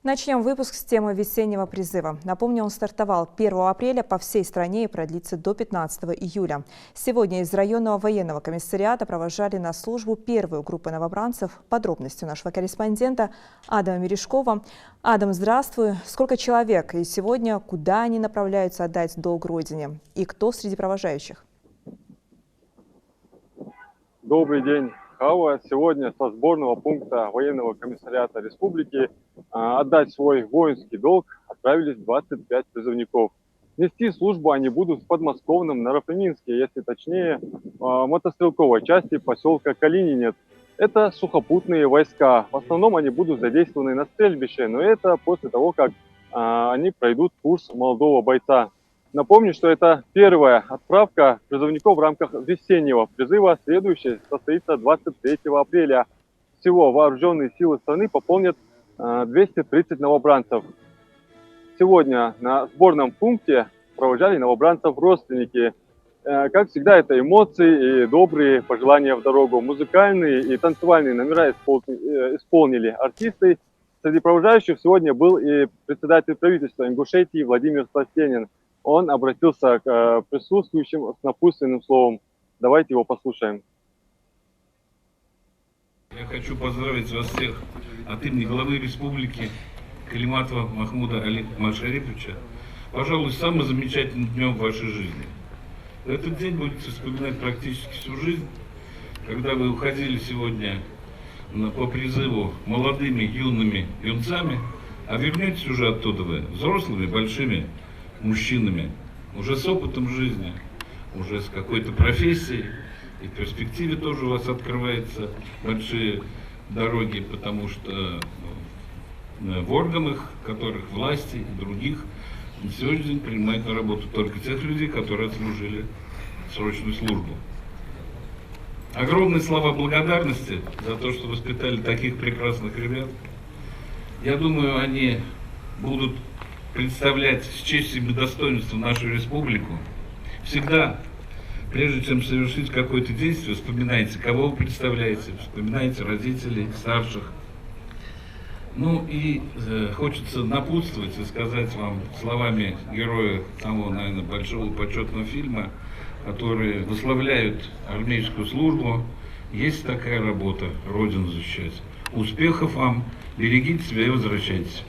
Начнем выпуск с темы весеннего призыва. Напомню, он стартовал 1 апреля по всей стране и продлится до 15 июля. Сегодня из районного военного комиссариата провожали на службу первую группу новобранцев. Подробности у нашего корреспондента Адама Мережкова. Адам, здравствуй. Сколько человек и сегодня куда они направляются отдать долг Родине? И кто среди провожающих? Добрый день, Хава. Сегодня со сборного пункта военного комиссариата республики отдать свой воинский долг отправились 25 призывников. Нести службу они будут в подмосковном Нарафаминске, если точнее, мотострелковой части поселка Калининец. Это сухопутные войска. В основном они будут задействованы на стрельбище, но это после того, как они пройдут курс молодого бойца. Напомню, что это первая отправка призывников в рамках весеннего призыва. Следующая состоится 23 апреля. Всего вооруженные силы страны пополнят 230 новобранцев. Сегодня на сборном пункте провожали новобранцев родственники. Как всегда, это эмоции и добрые пожелания в дорогу. Музыкальные и танцевальные номера исполнили артисты. Среди провожающих сегодня был и председатель правительства Ингушетии Владимир Сластенин. Он обратился к присутствующим с напутственным словом. Давайте его послушаем. Я хочу поздравить вас всех от имени главы республики Калиматова Махмуда Али Машариповича, пожалуй, самым замечательным днем в вашей жизни. Этот день будете вспоминать практически всю жизнь, когда вы уходили сегодня по призыву молодыми, юными юнцами, а вернетесь уже оттуда вы взрослыми, большими мужчинами, уже с опытом жизни, уже с какой-то профессией, и в перспективе тоже у вас открываются большие дороги, потому что в органах, которых власти и других, на сегодняшний день принимают на работу только тех людей, которые отслужили срочную службу. Огромные слова благодарности за то, что воспитали таких прекрасных ребят. Я думаю, они будут представлять с честью и достоинством нашу республику. Всегда, прежде чем совершить какое-то действие, вспоминайте, кого вы представляете, вспоминайте родителей, старших. Ну и хочется напутствовать и сказать вам словами героя самого, наверное, большого почетного фильма, которые выславляют армейскую службу. Есть такая работа — Родину защищать. Успехов вам, берегите себя и возвращайтесь.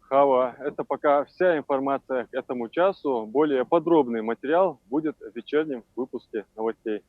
Хава, это пока вся информация к этому часу. Более подробный материал будет в вечернем выпуске новостей.